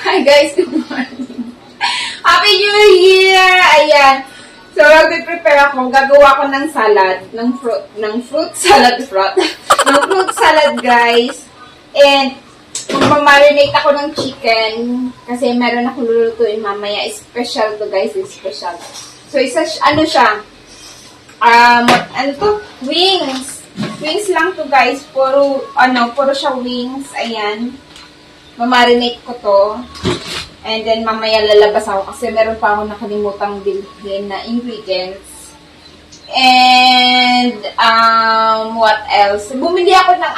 Hi guys, good morning. Happy New Year! Ayan. So, mag-prepare ako. Gagawa ko ng salad. Ng fruit salad. Ng fruit salad, guys. And, magmamarinate ako ng chicken. Kasi meron ako lulutuin mamaya. Special to, guys. Special. So, ano siya? Ano to? Wings. Wings lang to, guys. Puro siya wings. Ayan. Mamarinate ko to. And then, mamaya lalabas ako kasi meron pa ako nakalimutang bilhin na ingredients. And, what else? Bumili ako ng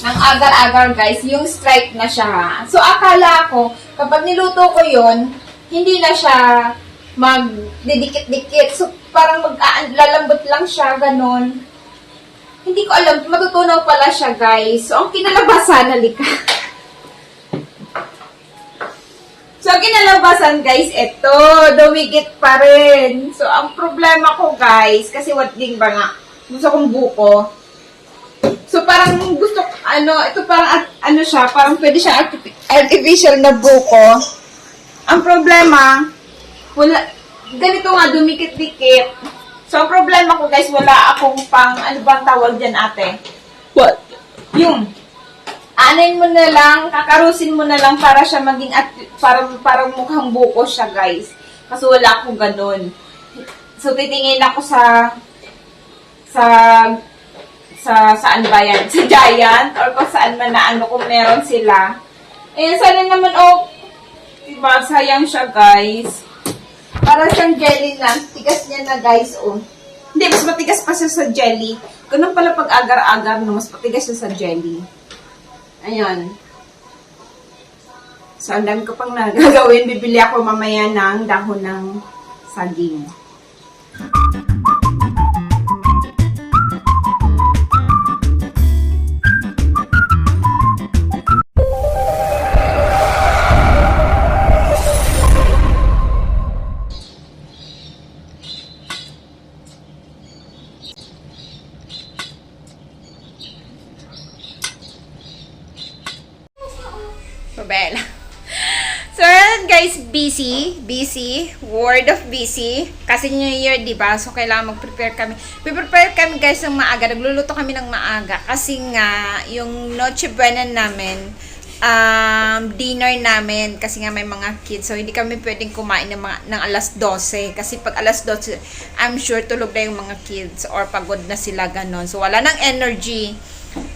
ng agar-agar, guys. Yung stripe na siya. So, akala ko, kapag niluto ko yun, hindi na siya magdidikit-dikit. So, parang lalambot lang siya, ganun. Hindi ko alam, matutunaw pala siya, guys. So, ang kinalabasan, halika. So, kinalabasan, guys, ito, dumikit pa rin. So, ang problema ko, guys, kasi din ba nga, gusto kong buko. So, parang gusto, ito parang, siya, parang pwede siya artificial na buko. Ang problema, ganito nga, dumikit-dikit. So, ang problema ko, guys, wala akong ano bang tawag dyan, ate? What? Yung, anin mo na lang, kakarusin mo na lang para siya maging, parang mukhang buko siya, guys. Kasi wala akong ganun. So, titingin ako saan ba yan? Sa Giant, or kung saan man na kung meron sila. Eh, sana naman, diba, sayang siya, guys. Para siyang jelly na. Tigas niya na, guys, Hindi, mas matigas pa siya sa jelly. Ganun pala pag agar-agar, no? Mas matigas siya sa jelly. Ayan. So, ang dami ko pang nagagawin. Bibili ako mamaya ng dahon ng saging. Bella. So, guys, busy, word of busy, kasi New Year, diba? So, kailangan mag-prepare kami. Prepare kami, guys, ng maaga. Nagluluto kami ng maaga, kasi nga, yung Noche Buena namin, dinner namin, kasi nga may mga kids, so hindi kami pwedeng kumain ng alas 12, kasi pag alas 12, I'm sure tulog na yung mga kids, or pagod na sila, ganon. So, wala nang energy.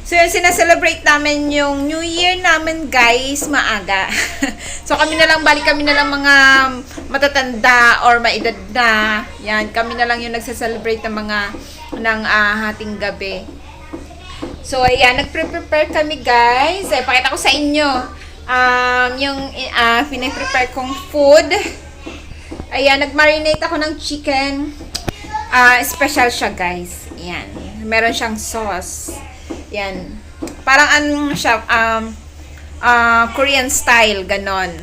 So, yun, sinaselebrate namin yung New Year namin, guys, maaga. So, kami na lang mga matatanda or maedad na. Yan, kami na lang yung nagsaselebrate ng hating gabi. So, ayan, nagpre-prepare kami, guys. Ay, pakita ko sa inyo yung pinaprepare kong food. Ayan, nag-marinate ako ng chicken. Special siya, guys. Ayan, meron siyang sauce. Yan. Parang siya, Korean style, ganon.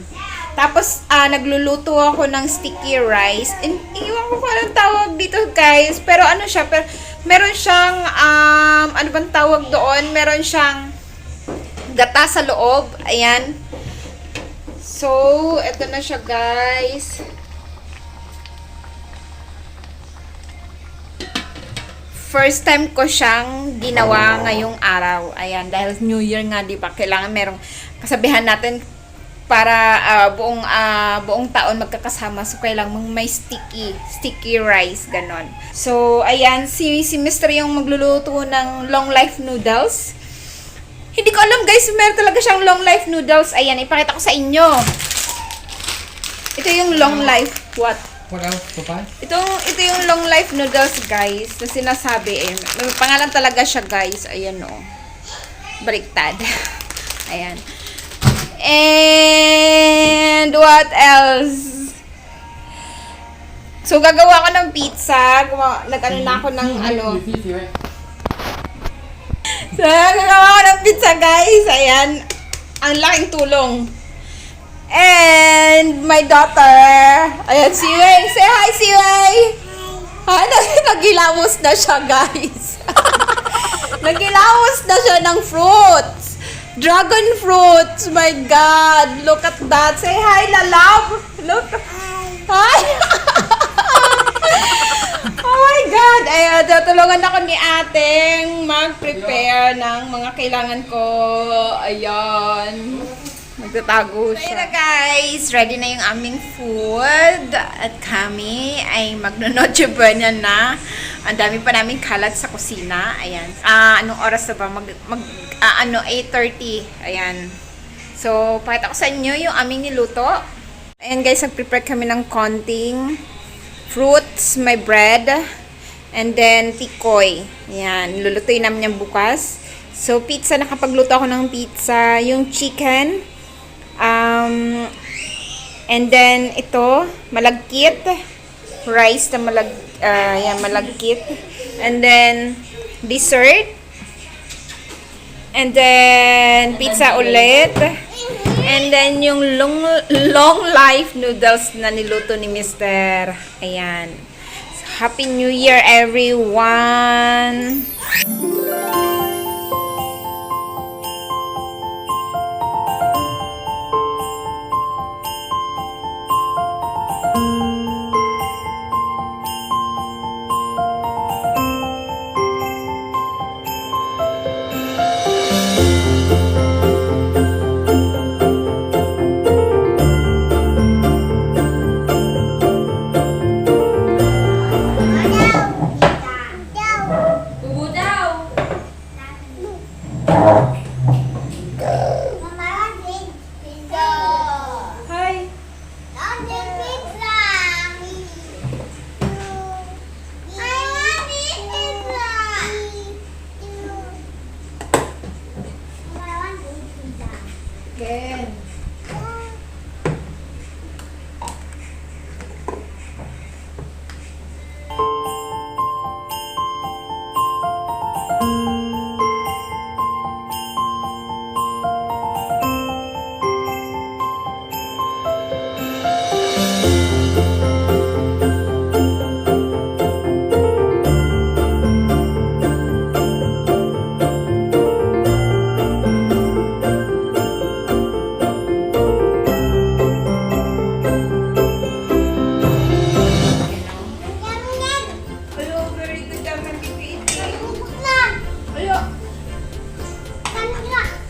Tapos, nagluluto ako ng sticky rice. Iwan ko kung anong tawag dito, guys. Pero siya, meron siyang, ano bang tawag doon? Meron siyang gata sa loob. Ayan. So, eto na siya, guys. First time ko siyang ginawa ngayong araw. Ayan, dahil New Year nga, di ba? Kailangan merong kasabihan natin para buong taon magkakasama. So, kailangan may sticky rice, ganon. So, ayan, si Mr. yung magluluto ng long life noodles. Hindi ko alam, guys, meron talaga siyang long life noodles. Ayan, ipakita ko sa inyo. Ito yung long life, what? What else, Papa? Ito yung long life noodles, guys, na sinasabi may pangalan talaga siya, guys. Ayan, baliktad. Ayan. And what else? So, gagawa ko ng pizza. Nag-ano na ako ng So, gagawa ko ng pizza, guys. Ayan. Ang laking tulong. And my daughter, ayan, si Wei. Say hi, si Wei. Hi. Nagilamos na siya, guys. Nagilamos na siya ng fruits. Dragon fruits! My God! Look at that! Say hi, Lalab! Look! Hi! Oh my God! Ayan, tutulungan ako ni ating mag-prepare ng mga kailangan ko. Ayan. Magtatago siya. Kaya guys, ready na yung aming food. At kami ay magno-noche buena na. Ang dami pa namin kalat sa kusina. Ayan. Anong oras na ba? 8:30. Ayan. So, pakita ko sa inyo yung aming niluto. Ayan guys, nag-prepare kami ng konting fruits, may bread, and then tikoy. Ayan. Lulutuin namin yung bukas. So, pizza. Nakapagluto ako ng pizza. Yung chicken. And then, ito, malagkit. Rice na malagkit. And then, dessert. And then, pizza ulit. And then, yung long life noodles na niluto ni Mr. Ayan. So, Happy New Year, everyone! Hi! Again. Hello, very good job, Mami. Hello.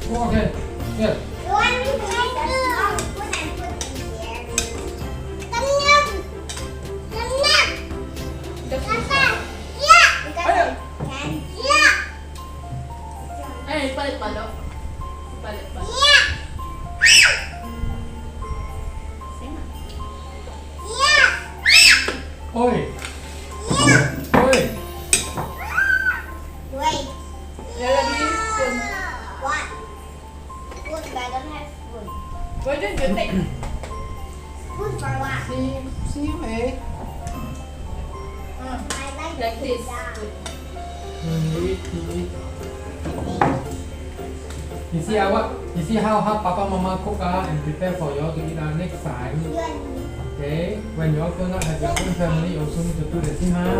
Oh, okay. Yeah. Ay, palit palo. Palit palo. Oi. Oi. Lalagyan yung spoon. Why don't you take? See, hey. Like this. You see you see how Papa Mama cook and prepare for you all to eat next time. Okay. When you all grown up have your own family, you also need to do the same, huh?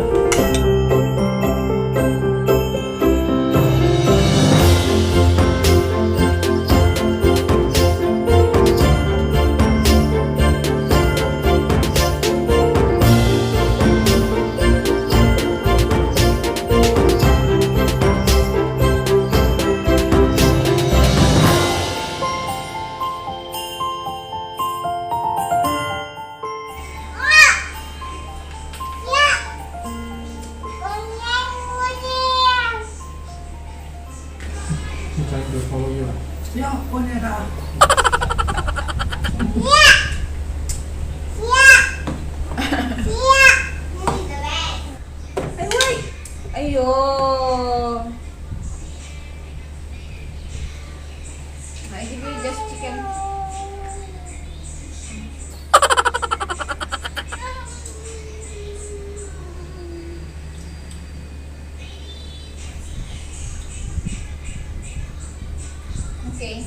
She's trying to follow you. Yeah, on it. Ay, wait! Ayun! I give you just chicken. Okay.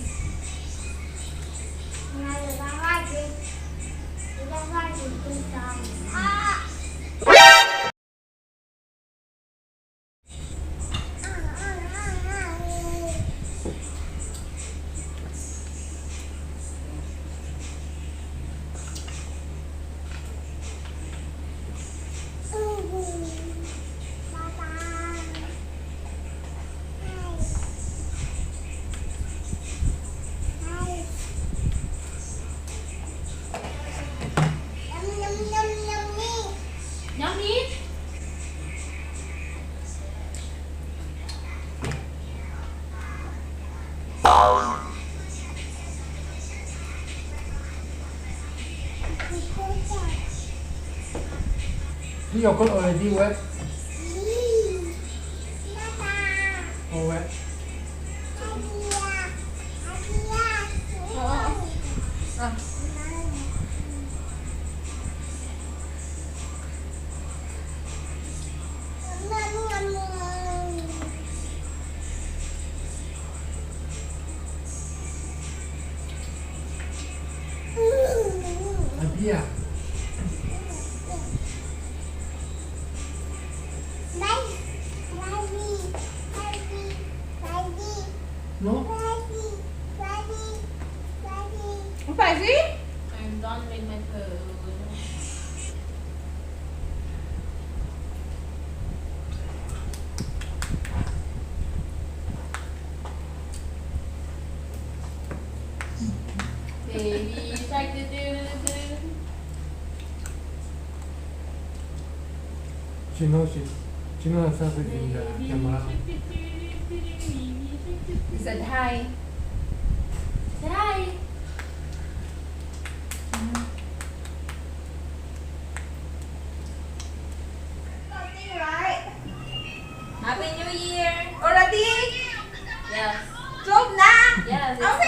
Your clothes already wet. Oh, wet. Oo. Ah. Abia. No? Ang spicy? I'm done with my food. Baby shark do do do do. She knows herself in the camera. He said hi. Say hi. Something right? Happy New Year. Already? Yes. 12 na? Yes. Oh